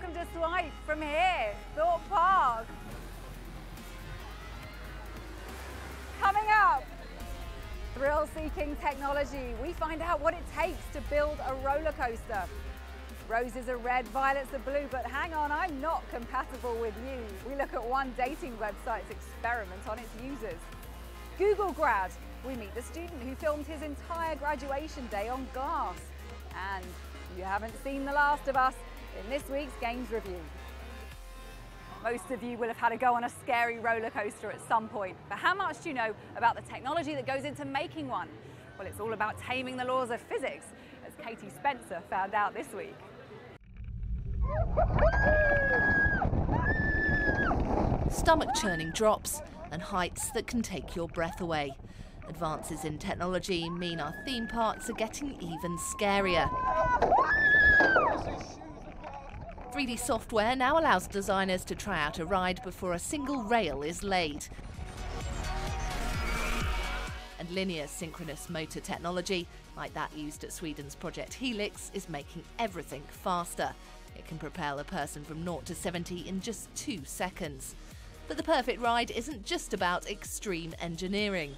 Welcome to Swipe from here, Thorpe Park. Coming up, thrill-seeking technology. We find out what it takes to build a roller coaster. Roses are red, violets are blue, but hang on, I'm not compatible with you. We look at one dating website's experiment on its users. Google grad, we meet the student who filmed his entire graduation day on glass. And you haven't seen The Last of Us in this week's Games Review. Most of you will have had a go on a scary roller coaster at some point, but how much do you know about the technology that goes into making one? Well, it's all about taming the laws of physics, as Katie Spencer found out this week. Stomach-churning drops and heights that can take your breath away. Advances in technology mean our theme parks are getting even scarier. 3D software now allows designers to try out a ride before a single rail is laid. And linear synchronous motor technology, like that used at Sweden's Project Helix, is making everything faster. It can propel a person from 0 to 70 in just 2 seconds. But the perfect ride isn't just about extreme engineering.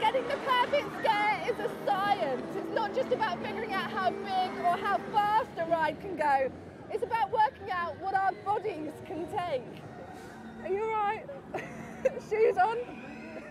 Getting the perfect scare is a science. It's not just about figuring out how big or how fast a ride can go. It's about working out what our bodies can take. Are you all right? Shoes on?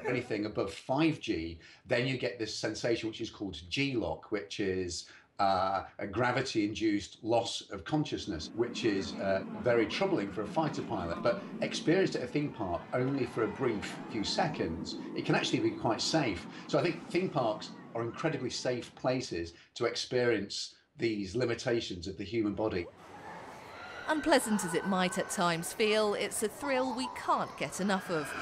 Anything above 5G, then you get this sensation which is called G-lock, which is a gravity-induced loss of consciousness, which is very troubling for a fighter pilot, but experienced at a theme park only for a brief few seconds, it can actually be quite safe. So I think theme parks are incredibly safe places to experience these limitations of the human body. Unpleasant as it might at times feel, it's a thrill we can't get enough of.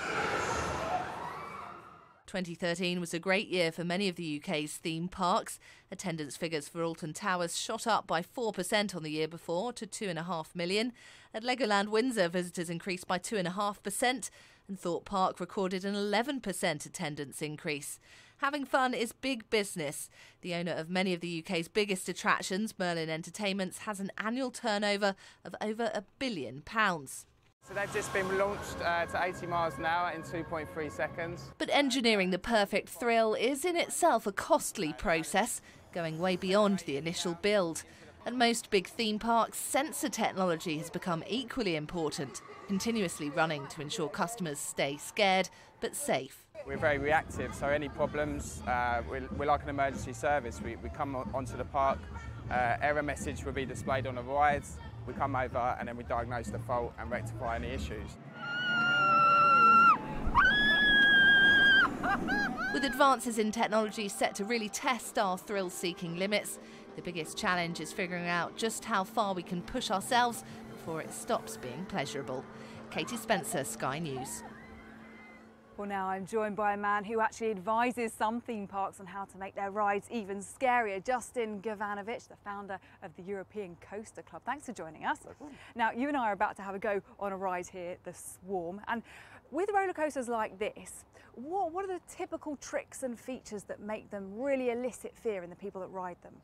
2013 was a great year for many of the UK's theme parks. Attendance figures for Alton Towers shot up by 4% on the year before to 2.5 million. At Legoland Windsor, visitors increased by 2.5%, and Thorpe Park recorded an 11% attendance increase. Having fun is big business. The owner of many of the UK's biggest attractions, Merlin Entertainments, has an annual turnover of over £1 billion. So they've just been launched to 80 miles an hour in 2.3 seconds. But engineering the perfect thrill is in itself a costly process, going way beyond the initial build. At most big theme parks, sensor technology has become equally important, continuously running to ensure customers stay scared but safe. We're very reactive, so any problems, we're like an emergency service. We come onto the park, error message will be displayed on the rides. We come over and then we diagnose the fault and rectify any issues. With advances in technology set to really test our thrill-seeking limits, the biggest challenge is figuring out just how far we can push ourselves before it stops being pleasurable. Katie Spencer, Sky News. Well, now I'm joined by a man who actually advises some theme parks on how to make their rides even scarier. Justin Gavanovic, the founder of the European Coaster Club. Thanks for joining us. Now, you and I are about to have a go on a ride here, the Swarm. And with roller coasters like this, what are the typical tricks and features that make them really elicit fear in the people that ride them?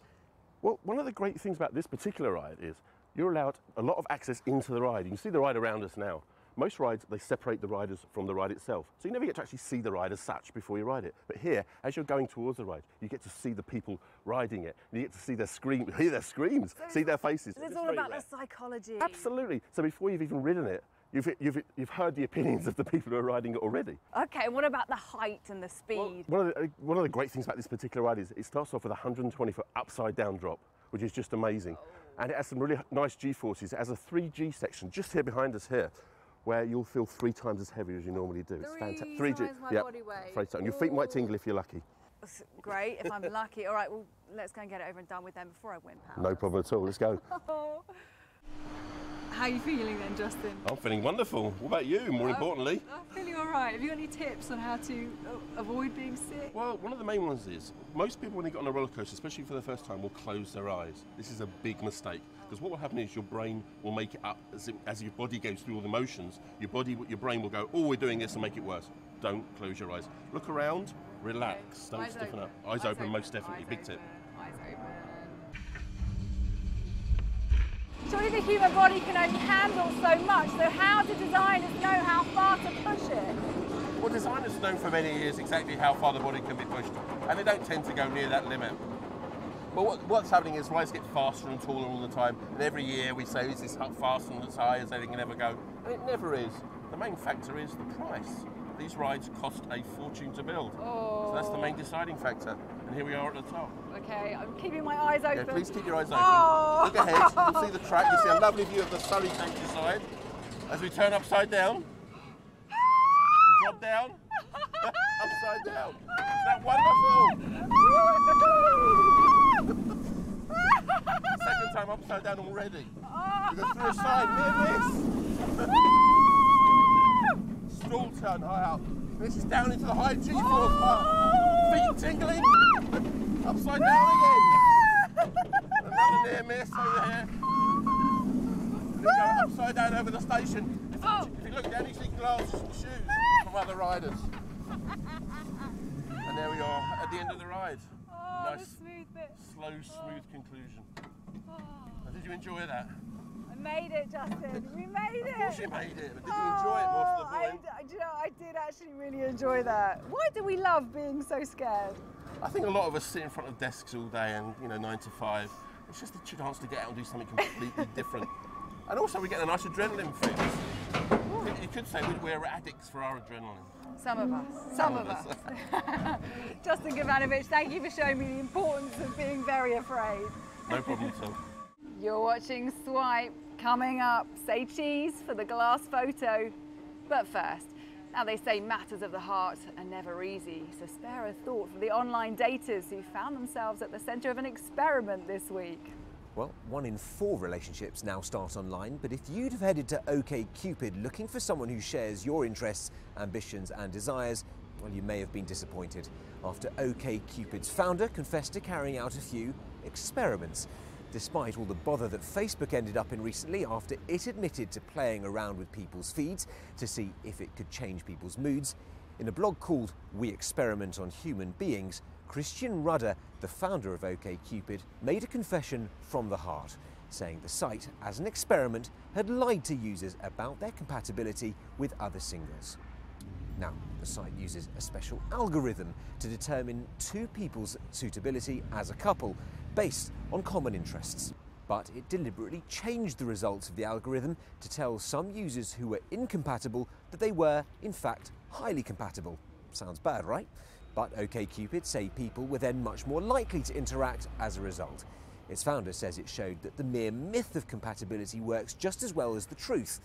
Well, one of the great things about this particular ride is you're allowed a lot of access into the ride. You can see the ride around us now. Most rides, they separate the riders from the ride itself. So you never get to actually see the ride as such before you ride it. But here, as you're going towards the ride, you get to see the people riding it. You get to see their screams, hear their screams, see their faces. It's all about the psychology. Absolutely. So before you've even ridden it, you've heard the opinions of the people who are riding it already. Okay, and what about the height and the speed? Well, one of the great things about this particular ride is it starts off with a 120-foot upside-down drop, which is just amazing. And it has some really nice G-forces. It has a 3G section just here behind us here, where you'll feel 3 times as heavy as you normally do. It's fantastic. 3G, my body weight. And your feet might tingle if you're lucky. That's great, if I'm lucky. All right, well, let's go and get it over and done with then before I win, pal. No problem at all, let's go. How are you feeling then, Justin? I'm feeling wonderful. What about you, more importantly? I'm feeling all right. Have you got any tips on how to avoid being sick? Well, one of the main ones is, most people when they get on a roller coaster, especially for the first time, will close their eyes. This is a big mistake, because what will happen is your brain will make it up as your body goes through all the motions. Your brain will go, oh, we're doing this and make it worse. Don't close your eyes. Look around, relax, don't stiffen up. Eyes open, most definitely, big tip. Eyes open. Surely the human body can only handle so much, so how do designers know how far to push it? Well, designers have known for many years exactly how far the body can be pushed, and they don't tend to go near that limit. But what's happening is rides get faster and taller all the time, and every year we say, is this faster and as high as anything can ever go? And it never is. The main factor is the price. These rides cost a fortune to build. Oh. So that's the main deciding factor. And here we are at the top. Okay, I'm keeping my eyes open. Yeah, please keep your eyes open. Oh. Look ahead, you can see the track, you see a lovely view of the Surrey countryside. As we turn upside down, drop down, upside down. Isn't that wonderful? Second time upside down already. We go through a side, near miss. Stall turn high up. This is down into the high G-force part. Feet tingling. Upside down again. Another near miss over here. We go upside down over the station. If you look down, you see glasses and shoes from other riders. And there we are at the end of the ride. Nice, smooth bit. Slow, smooth conclusion. Did you enjoy that? I made it, Justin. We made it. Of course you made it, but did you enjoy it more to the point? I did actually really enjoy that. Why do we love being so scared? I think a lot of us sit in front of desks all day and, 9 to 5. It's just a chance to get out and do something completely different. And also we get a nice adrenaline fix. You could say we're addicts for our adrenaline. Some of us. Some of us. Justin Gavanovich, thank you for showing me the importance of being very afraid. No problem at all. You're watching Swipe. Coming up, say cheese for the glass photo. But first, now they say matters of the heart are never easy, so spare a thought for the online daters who found themselves at the centre of an experiment this week. Well, 1 in 4 relationships now start online, but if you'd have headed to OkCupid looking for someone who shares your interests, ambitions and desires, well, you may have been disappointed after OkCupid's founder confessed to carrying out a few experiments. Despite all the bother that Facebook ended up in recently after it admitted to playing around with people's feeds to see if it could change people's moods, in a blog called We Experiment on Human Beings, Christian Rudder, the founder of OkCupid, made a confession from the heart, saying the site, as an experiment, had lied to users about their compatibility with other singles. Now, the site uses a special algorithm to determine 2 people's suitability as a couple, based on common interests. But it deliberately changed the results of the algorithm to tell some users who were incompatible that they were, in fact, highly compatible. Sounds bad, right? But OkCupid say people were then much more likely to interact as a result. Its founder says it showed that the mere myth of compatibility works just as well as the truth.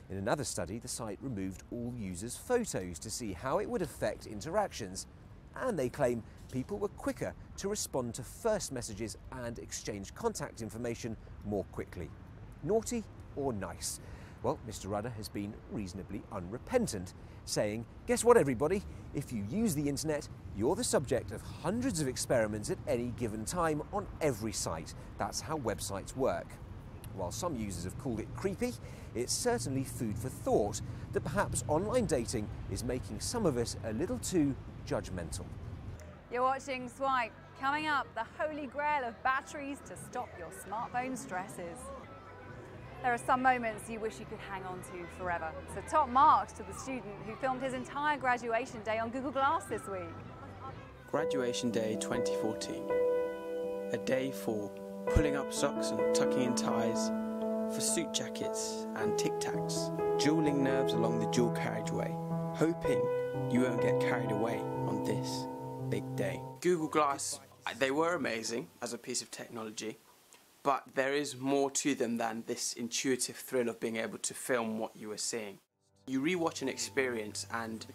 In another study, the site removed all users' photos to see how it would affect interactions. And they claim people were quicker to respond to first messages and exchange contact information more quickly. Naughty or nice? Well, Mr. Rudder has been reasonably unrepentant, saying, guess what everybody, if you use the internet, you're the subject of hundreds of experiments at any given time on every site. That's how websites work. While some users have called it creepy, it's certainly food for thought that perhaps online dating is making some of us a little too judgmental. You're watching Swipe. Coming up, the holy grail of batteries to stop your smartphone stresses. There are some moments you wish you could hang on to forever. So top marks to the student who filmed his entire graduation day on Google Glass this week. Graduation Day 2014. A day for pulling up socks and tucking in ties, for suit jackets and tic-tacs, dueling nerves along the dual carriageway, hoping you won't get carried away on this big day. Google Glass, they were amazing as a piece of technology, but there is more to them than this intuitive thrill of being able to film what you were seeing. You rewatch an experience and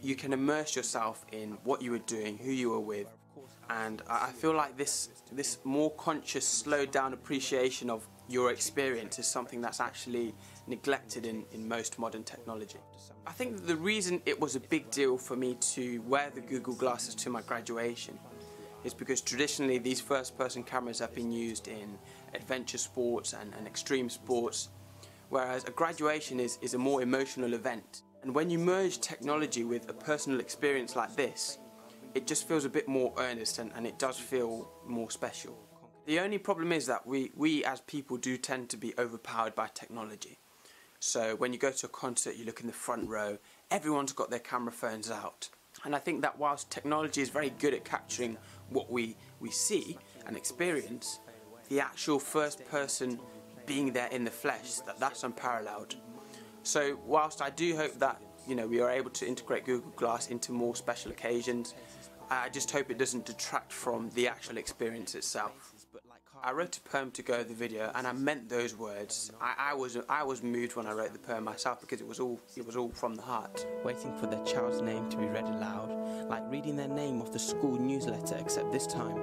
you can immerse yourself in what you were doing, who you were with, and I feel like this more conscious, slowed down appreciation of your experience is something that's actually neglected in most modern technology. I think that the reason it was a big deal for me to wear the Google Glasses to my graduation is because traditionally these first-person cameras have been used in adventure sports and extreme sports, whereas a graduation is a more emotional event. And when you merge technology with a personal experience like this, it just feels a bit more earnest and it does feel more special. The only problem is that we as people do tend to be overpowered by technology. So when you go to a concert, you look in the front row, everyone's got their camera phones out. And I think that whilst technology is very good at capturing what we see and experience, the actual first person being there in the flesh, that's unparalleled. So whilst I do hope that we are able to integrate Google Glass into more special occasions, I just hope it doesn't detract from the actual experience itself. I wrote a poem to go with the video, and I meant those words. I was moved when I wrote the poem myself, because it was all from the heart. Waiting for their child's name to be read aloud, like reading their name off the school newsletter, except this time,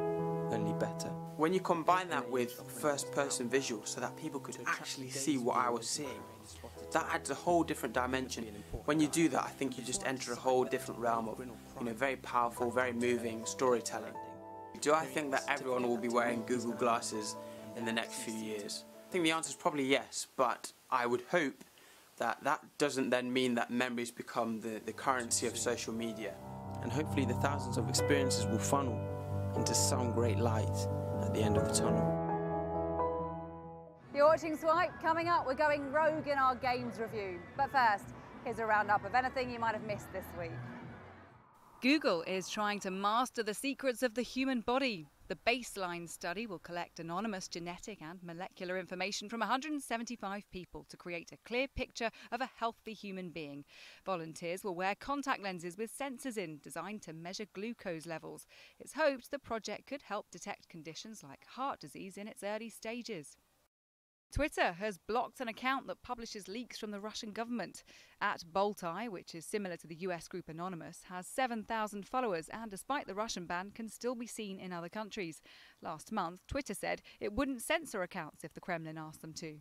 only better. When you combine that with first-person visuals, so that people could actually see what I was seeing, that adds a whole different dimension. When you do that, I think you just enter a whole different realm of, very powerful, very moving storytelling. Do I think that everyone will be wearing Google Glasses in the next few years? I think the answer is probably yes, but I would hope that that doesn't then mean that memories become the currency of social media. And hopefully the thousands of experiences will funnel into some great light at the end of the tunnel. You're watching Swipe. Coming up, we're going rogue in our games review. But first, here's a roundup of anything you might have missed this week. Google is trying to master the secrets of the human body. The baseline study will collect anonymous genetic and molecular information from 175 people to create a clear picture of a healthy human being. Volunteers will wear contact lenses with sensors in, designed to measure glucose levels. It's hoped the project could help detect conditions like heart disease in its early stages. Twitter has blocked an account that publishes leaks from the Russian government. @Boltai, which is similar to the US group Anonymous, has 7,000 followers and, despite the Russian ban, can still be seen in other countries. Last month, Twitter said it wouldn't censor accounts if the Kremlin asked them to.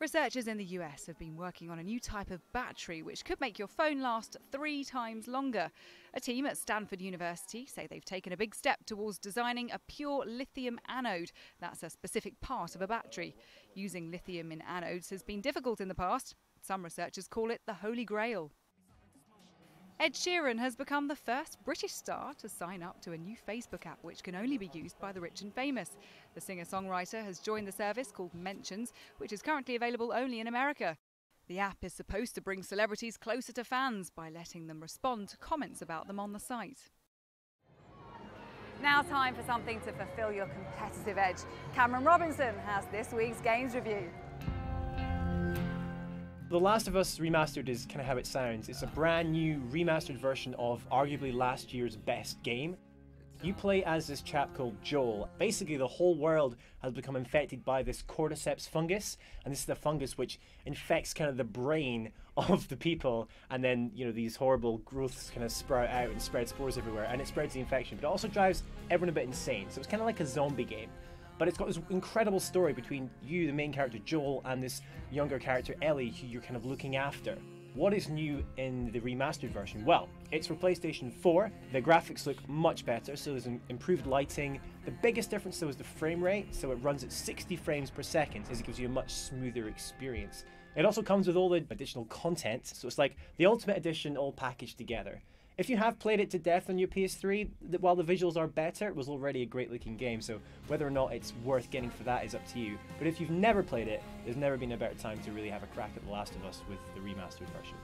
Researchers in the US have been working on a new type of battery which could make your phone last 3 times longer. A team at Stanford University say they've taken a big step towards designing a pure lithium anode. That's a specific part of a battery. Using lithium in anodes has been difficult in the past. Some researchers call it the Holy Grail. Ed Sheeran has become the first British star to sign up to a new Facebook app which can only be used by the rich and famous. The singer-songwriter has joined the service called Mentions, which is currently available only in America. The app is supposed to bring celebrities closer to fans by letting them respond to comments about them on the site. Now time for something to fulfill your competitive edge. Cameron Robinson has this week's games review. The Last of Us Remastered is kind of how it sounds. It's a brand new remastered version of arguably last year's best game. You play as this chap called Joel. Basically, the whole world has become infected by this cordyceps fungus, and this is the fungus which infects kind of the brain of the people, and then, these horrible growths kind of sprout out and spread spores everywhere, and it spreads the infection, but it also drives everyone a bit insane. So it's kind of like a zombie game. But it's got this incredible story between you, the main character Joel, and this younger character Ellie, who you're kind of looking after. What is new in the remastered version? Well, it's for PlayStation 4. The graphics look much better, so there's improved lighting. The biggest difference though is the frame rate, so it runs at 60 frames per second, as it gives you a much smoother experience. It also comes with all the additional content, so it's like the Ultimate Edition all packaged together. If you have played it to death on your PS3, while the visuals are better, it was already a great looking game, so whether or not it's worth getting for that is up to you. But if you've never played it, there's never been a better time to really have a crack at The Last of Us with the remastered version.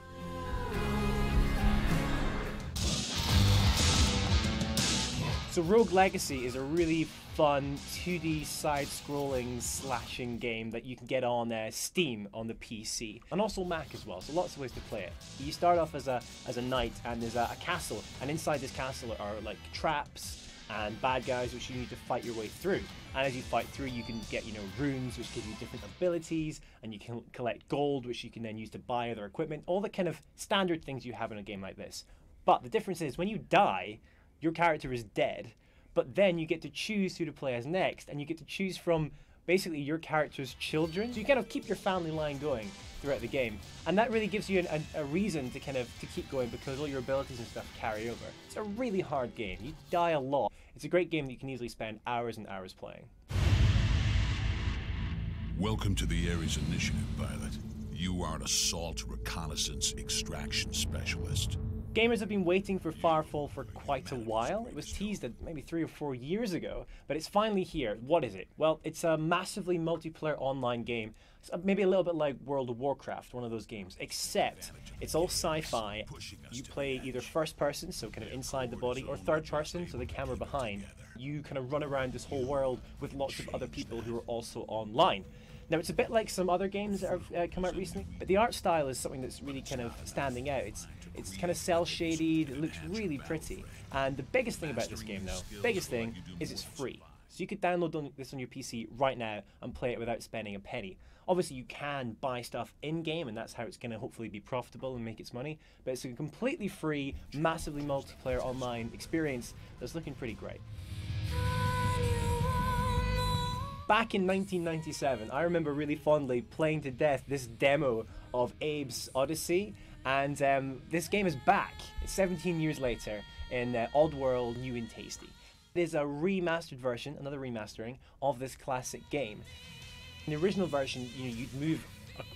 So Rogue Legacy is a really fun 2D side-scrolling slashing game that you can get on Steam on the PC, and also Mac as well, so lots of ways to play it. You start off as a knight, and there's a castle, and inside this castle are like traps and bad guys which you need to fight your way through. And as you fight through, you can get runes which give you different abilities, and you can collect gold which you can then use to buy other equipment, all the kind of standard things you have in a game like this. But the difference is when you die, your character is dead, but then you get to choose who to play as next, and you get to choose from basically your character's children. So you kind of keep your family line going throughout the game, and that really gives you a reason to keep going, because all your abilities and stuff carry over. It's a really hard game. You die a lot. It's a great game that you can easily spend hours and hours playing. Welcome to the Ares Initiative, pilot. You are an assault reconnaissance extraction specialist. Gamers have been waiting for Firefall for quite a while. It was teased maybe 3 or 4 years ago, but it's finally here. What is it? Well, it's a massively multiplayer online game. It's maybe a little bit like World of Warcraft, one of those games, except it's all sci-fi. You play either first person, so kind of inside the body, or third person, so the camera behind. You kind of run around this whole world with lots of other people who are also online. Now, it's a bit like some other games that have come out recently, but the art style is something that's really kind of standing out. It's kind of cel-shaded, it looks really pretty. And the biggest thing about this game, though, is it's free. So you could download this on your PC right now and play it without spending a penny. Obviously, you can buy stuff in-game, and that's how it's going to hopefully be profitable and make its money. But it's a completely free, massively multiplayer online experience that's looking pretty great. Back in 1997, I remember really fondly playing to death this demo of Abe's Odyssey, and this game is back. It's 17 years later in Oddworld, new and tasty. It is a remastered version, another remastering, of this classic game. In the original version, you'd move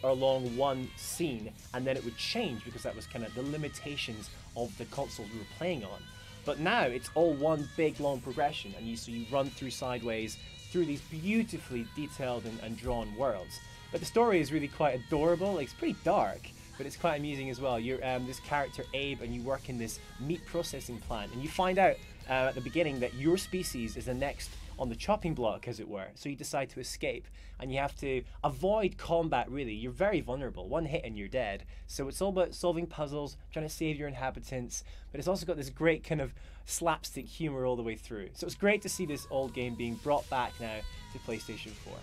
along one scene, and then it would change because that was kind of the limitations of the consoles we were playing on. But now it's all one big long progression, and so you run through sideways through these beautifully detailed and drawn worlds. But the story is really quite adorable. It's pretty dark, but it's quite amusing as well. You're this character Abe, and you work in this meat processing plant, and you find out at the beginning that your species is the next on the chopping block, as it were. So you decide to escape, and you have to avoid combat, really. You're very vulnerable. One hit and you're dead. So it's all about solving puzzles, trying to save your inhabitants, but it's also got this great kind of slapstick humor all the way through. So it's great to see this old game being brought back now to PlayStation 4.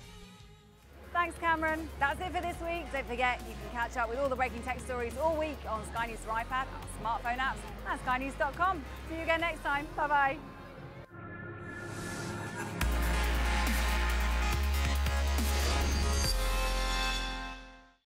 Thanks, Cameron. That's it for this week. Don't forget, you can catch up with all the breaking tech stories all week on Sky News for iPad, our smartphone apps, and skynews.com. See you again next time. Bye-bye.